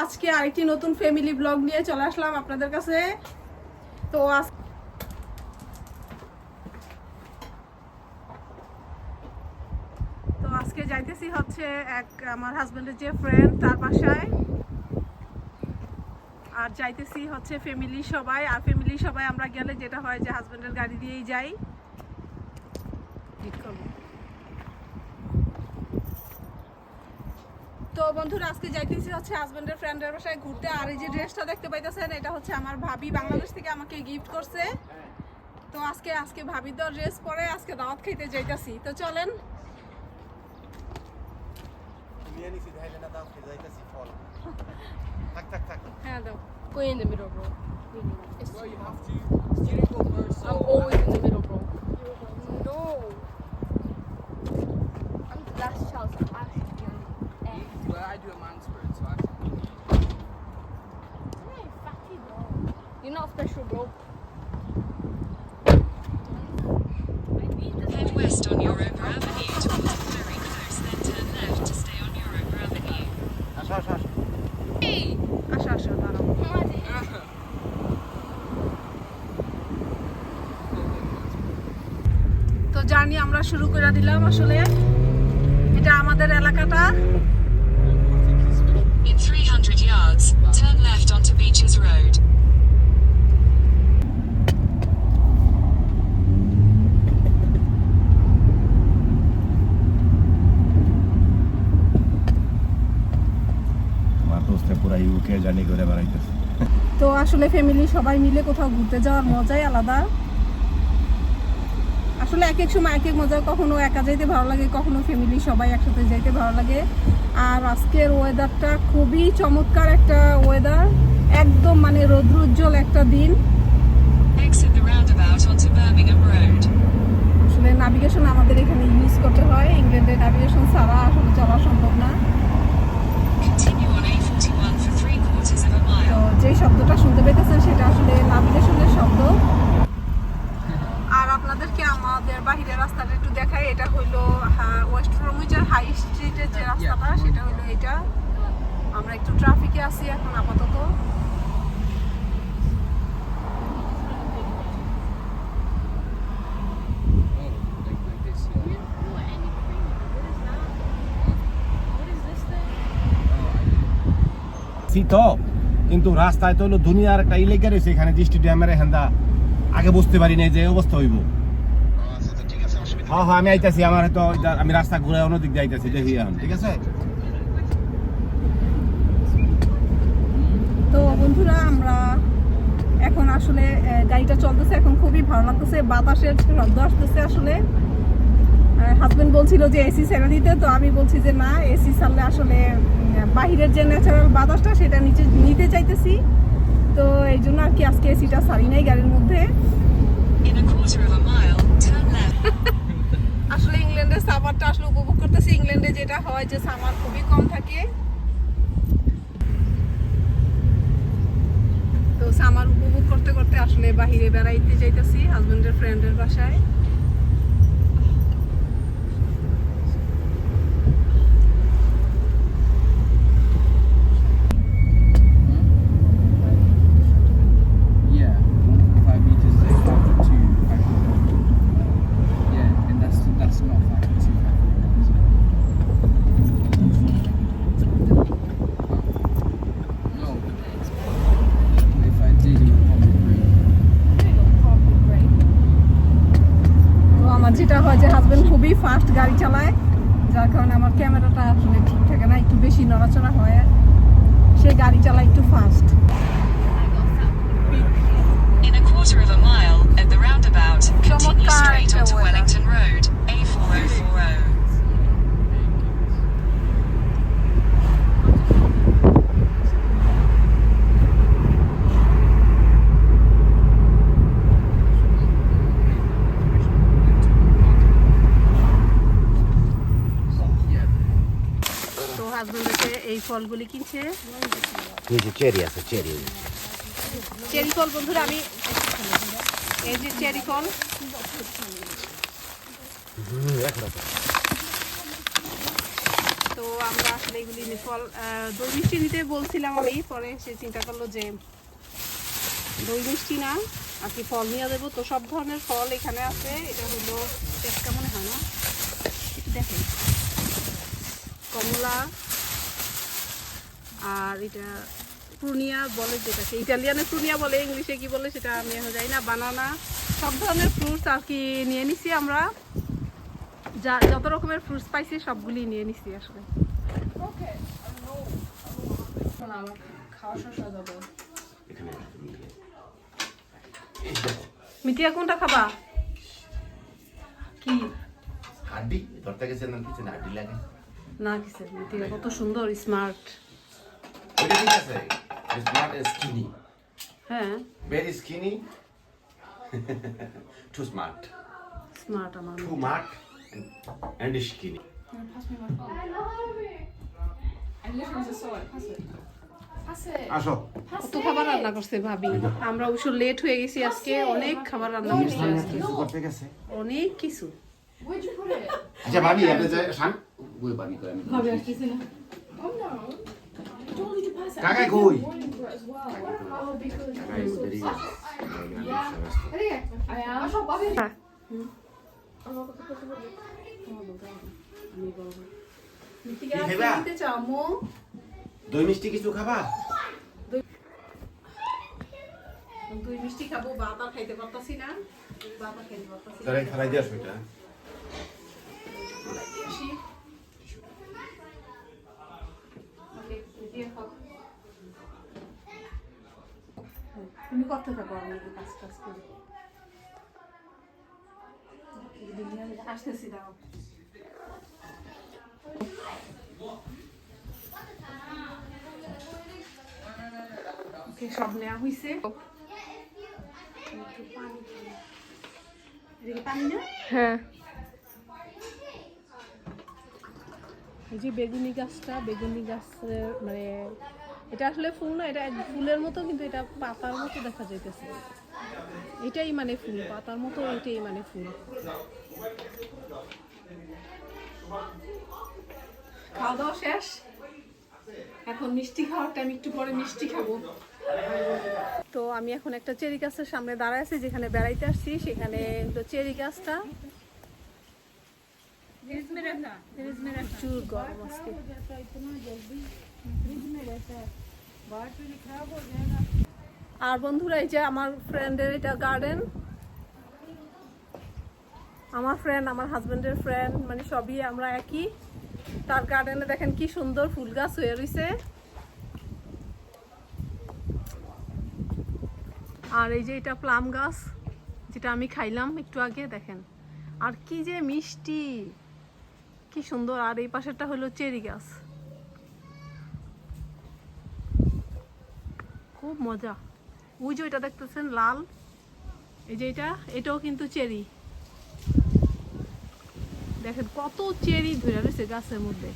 আজকে আরেকটি নতুন ফ্যামিলি ব্লগ নিয়ে চলে আসলাম আপনাদের কাছে। তো আজকে যাইতেছি হচ্ছে আমার হাজবেন্ডের যে ফ্রেন্ড তার বাসায়, আর যাইতেছি হচ্ছে ফ্যামিলি সবাই। আর ফ্যামিলি সবাই আমরা গেলে যেটা হয় যে হাজবেন্ডের গাড়ি দিয়েই যাই। তো বন্ধুরা আজকে যাইতেছি হচ্ছে হাজবেন্ডের ফ্রেন্ডের বাসায় ঘুরতে। আর এই যে ড্রেসটা দেখতে পাইতেছেন, এটা হচ্ছে আমার ভাবি বাংলাদেশ থেকে আমাকে গিফট করছে। তো আজকে ভাবি তো ড্রেস পরে আজকে দাওয়াত খাইতে যাইতাছি। তো চলেন। হ্যাঁ দাও। Go in the middle, bro. Bro, you have to. You go first. I'm always in the middle, bro. No. I'm the last child, so I should be on the end. Well, I do a man spirit, so I should be. Hey, fatty, bro. You're not special, bro. Head west on Europa Avenue towards very close, then turn left to stay on Europa Avenue. Hey! আসো দাঁড়াও। তো journey আমরা শুরু করে দিলাম। আসলে এটা আমাদের এলাকাটা। In 300 yards, turn left onto Beaches Road. তো আসলে ফ্যামিলি সবাই মিলে কোথাও ঘুরতে যাওয়ার মজাই আলাদা। আসলে এক এক সময় এক এক মজা, কখনো একা যাইতে ভালো লাগে, কখনো ফ্যামিলি সবাই একসাথে যাইতে ভালো লাগে। আর আজকের ওয়েদারটা খুবই চমৎকার একটা ওয়েদার, একদম মানে রৌদ্রোজ্জ্বল একটা দিন। Exit the roundabout onto Birmingham Road. আসলে নাভিগেশন আমাদের এখানে ইউজ করতে হয়, ইংল্যান্ডে নাভিগেশন ছাড়া আসলে চলা সম্ভব না। Continue on A41 for 3/4 of a তো mile. যে শব্দটা শুনতে পেতেছেন সেটা আসলে নাভিগেশনের শব্দ। আর আপনাদেরকে আমাদের বাহিরের রাস্তাটা একটু দেখাই। এটা হইলো ওয়েস্ট ব্রমিজের হাই স্ট্রিটের যে রাস্তাটা, সেটা হইলো এটা। আমরা একটু ট্রাফিকে আছি এখন আপাতত। Like this, yeah. তো কিন্তু রাস্তায় তো হলো দুনিয়ার একটা ইলেগা রয়েছে এখানে, দৃষ্টি ড্যামের হেন্দা আগে বুঝতে পারি নাই যে অবস্থা হইব। হ্যাঁ আমি আইতাছি, আমার হয়তো আমি রাস্তা ঘুরে অন্যদিক দিয়ে আইতাছি, দেখি এখন। ঠিক আছে। তো বন্ধুরা আমরা এখন আসলে গাড়িটা চলতেছে, এখন খুবই ভালো লাগতেছে, বাতাসের শব্দ আসতেছে। আসলে হাজবেন্ড বলছিল যে এসি ছেড়ে দিতে, তো আমি বলছি যে না, এসি ছাড়লে আসলে বাহিরের যে ন্যাচারাল বাতাসটা সেটা নিতে চাইতেছি। তো এই জন্য আর কি আজকে এসিটা ছাড়ি নাই গাড়ির মধ্যে। In 1/4 of a mile, turn left. আসলে ইংল্যান্ডের সামারটা আসলে উপভোগ করতেছি। ইংল্যান্ডে যেটা হয় যে সামার খুবই কম থাকে, তো সামার উপভোগ করতে করতে আসলে বাহিরে বেড়াইতে যাইতেছি হাজবেন্ডের ফ্রেন্ডের বাসায়। Yeah. 5 meters is 5.2. Yeah, and that's not 5.2. No. If I did, it would probably break. তো আমার যেটা হয় যে হাজবেন্ড খুবই ফাস্ট গাড়ি চালায়, যার কারণে আমার ক্যামেরাটা আসলে ঠিক থাকে না, একটু বেশি নড়াচড়া হয়। সে গাড়ি চালায় একটু fast. In 1/4 of a mile, at the roundabout, continue straight onto weather. Wellington Road, A4040. তো হাজবেন্ডকে এই ফলগুলি কিনছে, চেরি আছে, চেরি। চেরি ফল। বন্ধুরা আমি এই যে চেরি ফল, তো আমরা আসলে এগুলি ফল দই মিষ্টি নিতে বলছিলাম আমি, পরে সে চিন্তা করলো যে দই মিষ্টি না আর কি ফল নিয়ে দেবো। তো সব ধরনের ফল এখানে আছে। এটা হলো টেস্ট কেমন হয় না একটু দেখেন, কমলা, আর এটা প্রুনিয়া বলে, যেটাকে ইটালিয়ানে প্রুনিয়া বলে, ইংলিশে কি বলে সেটা আমি এখন জানি না। বানানা, সব ধরনের ফ্রুটস আর কি নিয়ে নিছি আমরা, যত রকমের ফ্রুটস পাইছি সবগুলি নিয়ে নিছি আসলে। আমার খাওয়া শেষ হয়ে যাবে। মিতিয়া কোনটা খাবা? কি হাড্ডি ধরতে গেছে না কিছু না হাড্ডি লাগে না কিসে, মিতিয়া কত সুন্দর স্মার্ট। ওইটা ঠিক আছে ইটস নট স্কিনি হ্যাঁ very skinny too smart smart আমার too smart and skinny Pass me my phone. I literally just saw it. Pass it. Pass it. আসো কত খাবার রান্না করছে ভাবি। আমরা অবশ্য লেট হয়ে গেছি আজকে, অনেক খাবার রান্না করছে আজকে, কিছু করতে গেছে অনেক কিছু। Where'd you put it? আচ্ছা ভাবি আপনি যে শান ওই ভাবি করে আমি Maybe I just in it. Oh no. I told you to pass it. কাকা কই Warning for it as well. Oh, because guys দেরি I am. I shall Bobby. হ্যাঁ খাইবা? নিতে চাও মো? দই মিষ্টি কিছু খাবা দুই মিষ্টি খাবো, ভাত আর খাইতে পারতাছি না, ভাত আর খাইতে পারতাছি না। তাহলে খারাই দিয়ে আসো এটা। আসি। ওকে, দিয়ে খাও। তুমি করতে থাকো, আমি একটু কাজ টাজ করি। আসতেছি দাও। ওকে, সব নেওয়া হয়েছে। এদিকে পানি না? হ্যাঁ। এই যে বেগুনি গাছটা, বেগুনি গাছের মানে এটা আসলে ফুল না, এটা ফুলের মতো, কিন্তু এটা পাতার মতো দেখা যাইতেছে। এটাই মানে ফুল, পাতার মতো, এটাই মানে ফুল। খাওয়া দাওয়া শেষ, এখন মিষ্টি খাওয়ার টাইম, একটু পরে মিষ্টি খাবো। তো আমি এখন একটা চেরি গাছের সামনে দাঁড়ায় আছি, যেখানে বেড়াইতে আসছি সেখানে তো চেরি গাছটা প্রচুর গরম আজকে। আর বন্ধুরা, এই যে আমার ফ্রেন্ডের এটা গার্ডেন, আমার ফ্রেন্ড, আমার হাজবেন্ডের ফ্রেন্ড, মানে সবই আমরা একই। তার গার্ডেনে দেখেন কি সুন্দর ফুল গাছ হয়ে রয়েছে। আর এই যে এটা প্লাম গাছ, যেটা আমি খাইলাম একটু আগে, দেখেন আর কি যে মিষ্টি, কি সুন্দর। আর এই পাশেরটা হলো চেরি গাছ, খুব মজা। ওই যে এটা দেখতেছেন লাল, এই যে এটাও কিন্তু চেরি। দেখেন কত চেরি ধরে রয়েছে গাছের মধ্যে।